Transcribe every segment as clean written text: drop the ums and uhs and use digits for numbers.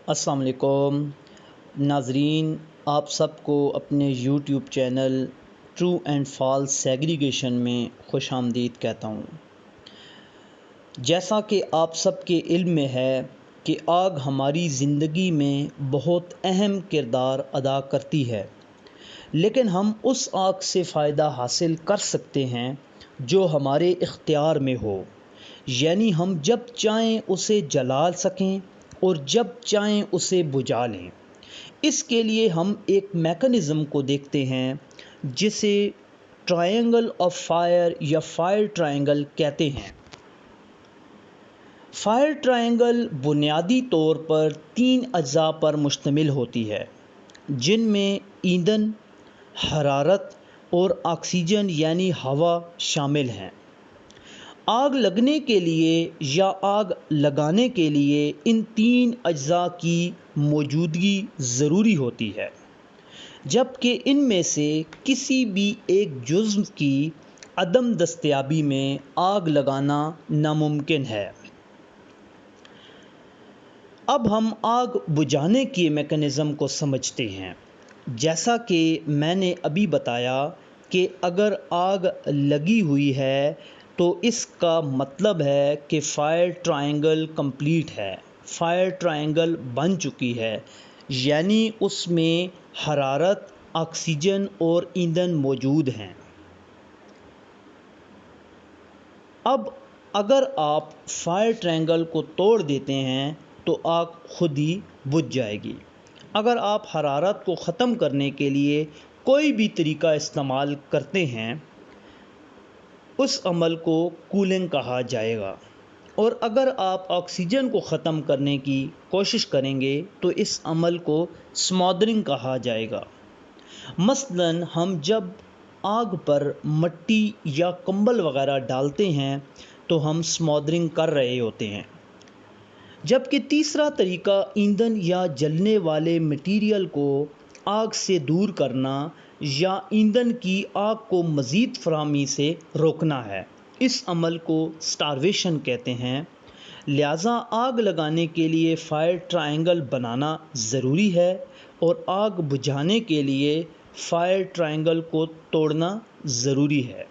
السلام علیکم ناظرین، آپ سب کو اپنے YouTube channel true and false segregation میں خوش آمدید کہتا ہوں۔ جیسا کہ آپ سب کے علم میں ہے کہ آگ ہماری زندگی میں بہت اہم کردار ادا کرتی ہے، لیکن ہم اس آگ سے فائدہ حاصل کر سکتے ہیں جو ہمارے اختیار میں ہو، یعنی ہم جب چاہیں اسے جلا سکیں اور جب چاہیں اسے بجھا لیں۔ اس کے لیے ہم ایک میکانزم کو دیکھتے ہیں جسے ٹرائنگل آف فائر یا فائر ٹرائنگل کہتے ہیں۔ فائر ٹرائنگل بنیادی طور پر 3 اجزاء پر مشتمل ہوتی ہے، جن میں ایندھن، حرارت اور آکسیجن یعنی ہوا شامل ہیں۔ آگ لگنے کے لیے یا آگ لگانے کے لیے ان 3 اجزاء کی موجودگی ضروری ہوتی ہے، جبکہ ان میں سے کسی بھی ایک جزو کی عدم دستیابی میں آگ لگانا ناممکن ہے۔ اب ہم آگ بجھانے کے میکانزم کو سمجھتے ہیں۔ جیسا کہ میں نے ابھی بتایا کہ اگر آگ لگی ہوئی ہے تو اس کا مطلب ہے کہ فائر ٹرائنگل کمپلیٹ ہے، فائر ٹرائنگل بن چکی ہے، یعنی اس میں حرارت، آکسیجن اور ایندھن موجود ہیں۔ اب اگر آپ فائر ٹرائنگل کو توڑ دیتے ہیں تو آگ خود ہی بجھ جائے گی۔ اگر آپ حرارت کو ختم کرنے کے لیے کوئی بھی طریقہ استعمال کرتے ہیں، اس عمل کو کولنگ کہا جائے گا، اور اگر آپ آکسیجن کو ختم کرنے کی کوشش کریں گے تو اس عمل کو سمودرنگ کہا جائے گا۔ مثلاً ہم جب آگ پر مٹی یا کمبل وغیرہ ڈالتے ہیں تو ہم سمودرنگ کر رہے ہوتے ہیں۔ جبکہ تیسرا طریقہ ایندھن یا جلنے والے مٹیریل کو آگ سے دور کرنا یا ایندھن کی آگ کو مزید فراہمی سے روکنا ہے۔ اس عمل کو سٹارویشن کہتے ہیں۔ لہٰذا آگ لگانے کے لیے فائر ٹرائنگل بنانا ضروری ہے اور آگ بجھانے کے لیے فائر ٹرائنگل کو توڑنا ضروری ہے۔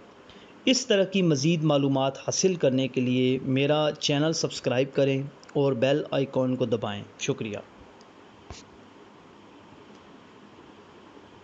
اس طرح کی مزید معلومات حاصل کرنے کے لیے میرا چینل سبسکرائب کریں اور بیل آئیکن کو دبائیں۔ شکریہ۔